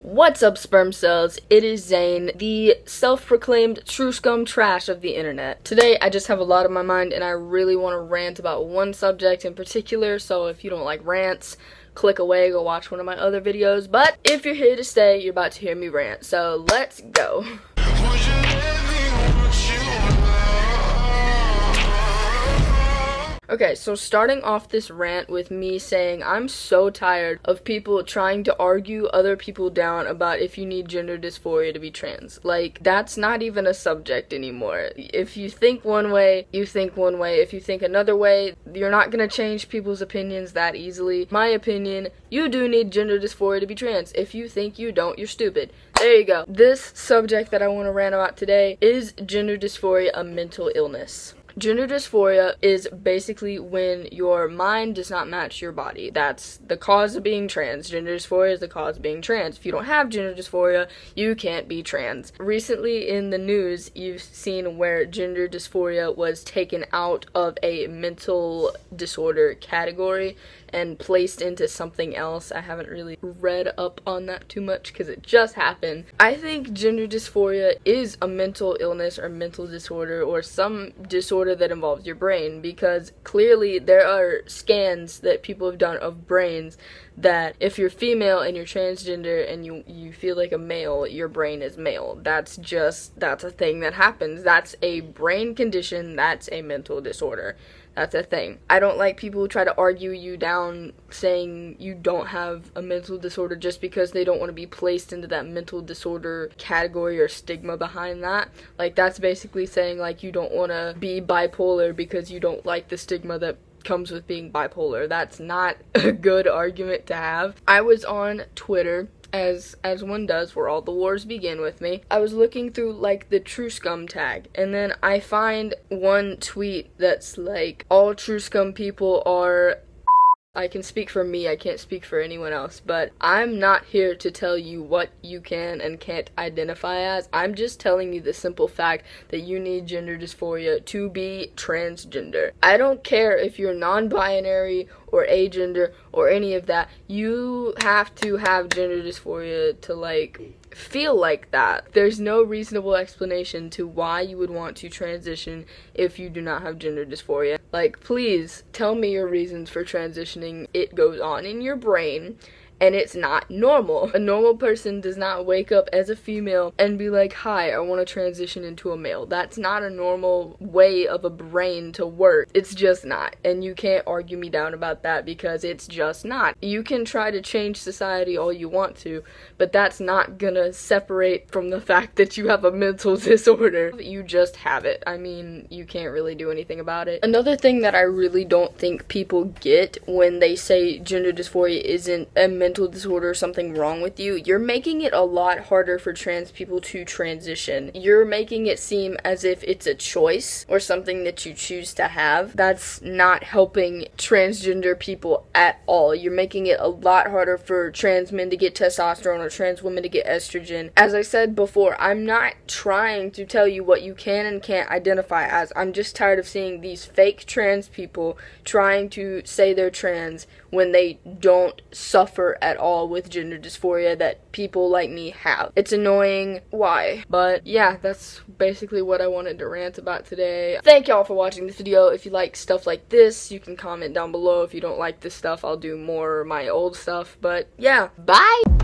What's up, sperm cells? It is Zane, the self-proclaimed Truscum trash of the internet. Today, I just have a lot on my mind, and I really want to rant about one subject in particular, so if you don't like rants, click away, go watch one of my other videos. But if you're here to stay, you're about to hear me rant, so let's go. Okay, so starting off this rant with me saying I'm so tired of people trying to argue other people down about if you need gender dysphoria to be trans. Like, that's not even a subject anymore. If you think one way, you think one way. If you think another way, you're not gonna change people's opinions that easily. My opinion, you do need gender dysphoria to be trans. If you think you don't, you're stupid. There you go. This subject that I want to rant about today is gender dysphoria a mental illness? Gender dysphoria is basically when your mind does not match your body. That's the cause of being trans. Gender dysphoria is the cause of being trans. If you don't have gender dysphoria, you can't be trans. Recently in the news, you've seen where gender dysphoria was taken out of a mental disorder category and placed into something else. I haven't really read up on that too much because it just happened. I think gender dysphoria is a mental illness or mental disorder or some disorder that involves your brain, because clearly there are scans that people have done of brains that if you're female and you're transgender and you feel like a male, your brain is male. That's a thing that happens. That's a brain condition. That's a mental disorder. That's a thing. I don't like people who try to argue you down saying you don't have a mental disorder just because they don't want to be placed into that mental disorder category or stigma behind that. Like, that's basically saying, like, you don't want to be bipolar because you don't like the stigma that comes with being bipolar. That's not a good argument to have. I was on Twitter, as one does, where all the wars begin with me. I was looking through, like, the Truscum tag, and then I find one tweet that's like, all Truscum people are... I can speak for me, I can't speak for anyone else, but I'm not here to tell you what you can and can't identify as. I'm just telling you the simple fact that you need gender dysphoria to be transgender. I don't care if you're non-binary or agender or any of that. You have to have gender dysphoria to, like, feel like that. There's no reasonable explanation to why you would want to transition if you do not have gender dysphoria. Like, please tell me your reasons for transitioning. It goes on in your brain, and it's not normal. A normal person does not wake up as a female and be like, hi, I want to transition into a male. That's not a normal way of a brain to work. It's just not. And you can't argue me down about that because it's just not. You can try to change society all you want to, but that's not gonna separate from the fact that you have a mental disorder. You just have it. I mean, you can't really do anything about it. Another thing that I really don't think people get when they say gender dysphoria isn't a mental disorder or something wrong with you, you're making it a lot harder for trans people to transition. You're making it seem as if it's a choice or something that you choose to have. That's not helping transgender people at all. You're making it a lot harder for trans men to get testosterone or trans women to get estrogen. As I said before, I'm not trying to tell you what you can and can't identify as. I'm just tired of seeing these fake trans people trying to say they're trans when they don't suffer at all with gender dysphoria that people like me have. It's annoying. Why? But yeah, that's basically what I wanted to rant about today. Thank y'all for watching this video. If you like stuff like this, you can comment down below. If you don't like this stuff, I'll do more of my old stuff. But yeah, bye!